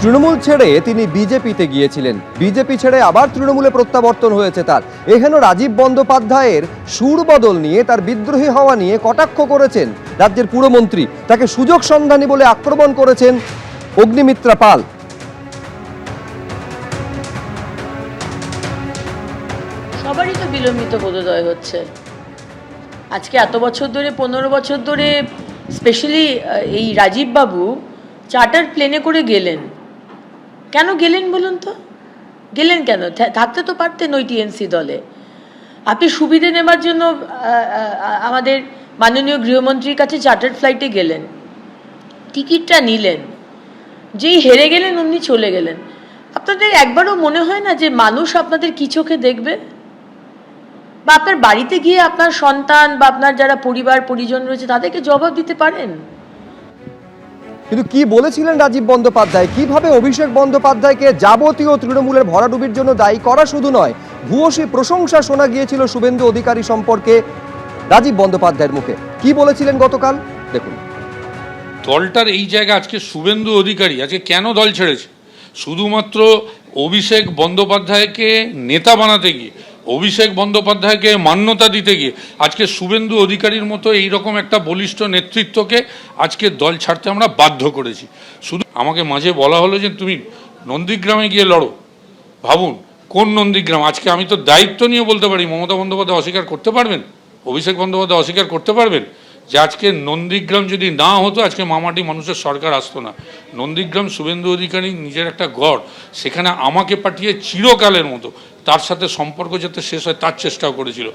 তৃণমূল ছেড়ে তিনি বিজেপিতে গিয়েছিলেন, বিজেপি ছেড়ে আবার তৃণমূলে প্রত্যাবর্তন হয়েছে তার। এখানে রাজীব বন্দ্যোপাধ্যায়ের সুর বদল নিয়ে, তার বিদ্রোহী হওয়া নিয়ে কটাক্ষ করেছেন রাজ্যের পুরমন্ত্রী। তাকে সুযোগ সন্ধানী বলে আক্রমণ করেছেন অগ্নিমিত্রা পাল। সবারই তো বিলম্বিত বোধোদয় হচ্ছে। আজকে এত বছর ধরে, 15 বছর ধরে, স্পেশালি এই রাজীব বাবু চার্টার প্লেনে করে গেলেন। কেন গেলেন বলুন তো? গেলেন কেন? থাকতে তো পারতেন ওই টিএমসি দলে। আপনি সুবিধে নেবার জন্য আমাদের মাননীয় গৃহমন্ত্রীর কাছে চার্টার ফ্লাইটে গেলেন, টিকিটটা নিলেন, যেই হেরে গেলেন অমনি চলে গেলেন। আপনাদের একবারও মনে হয় না যে মানুষ আপনাদের কি চোখে দেখবে? বা আপনার বাড়িতে গিয়ে আপনার সন্তান বা আপনার যারা পরিবার পরিজন রয়েছে তাদেরকে জবাব দিতে পারেন? কিন্তু কি বলেছিলেন রাজীব বন্দ্যোপাধ্যায়? কিভাবে অভিষেক বন্দ্যোপাধ্যায়কে যাবতীয় তৃণমূলের ভরাডুবির জন্য দায়ী করা শুধু নয়, ভূয়সী প্রশংসা শোনা গিয়েছিল শুভেন্দু অধিকারী সম্পর্কে রাজীব বন্দ্যোপাধ্যায়ের মুখে। কি বলেছিলেন গতকাল দেখুন। দলটার এই জায়গা আজকে শুভেন্দু অধিকারী আজকে কেন দল ছেড়েছে? শুধুমাত্র অভিষেক বন্দ্যোপাধ্যায়কে নেতা বানাতে গিয়ে, অভিষেক বন্দ্যোপাধ্যায়কে মান্যতা দিতে গিয়ে আজকে শুভেন্দু অধিকারীর মতো এইরকম একটা বলিষ্ঠ নেতৃত্বকে আজকে দল ছাড়তে আমরা বাধ্য করেছি। শুধু আমাকে মাঝে বলা হলো যে তুমি নন্দীগ্রামে গিয়ে লড়ো। ভাবুন, কোন নন্দীগ্রাম? আজকে আমি তো দায়িত্ব নিয়ে বলতে পারি, মমতা বন্দ্যোপাধ্যায় অস্বীকার করতে পারবেন? অভিষেক বন্দ্যোপাধ্যায় অস্বীকার করতে পারবেন যে আজকে নন্দীগ্রাম যদি না হতো আজকে মামাটি মানুষের সরকার আসতো না? নন্দীগ্রাম শুভেন্দু অধিকারী নিজের একটা গড়, সেখানে আমাকে পাঠিয়ে চিরকালের মতো তার সাথে সম্পর্ক যাতে শেষ হয় তার চেষ্টাও করেছিল।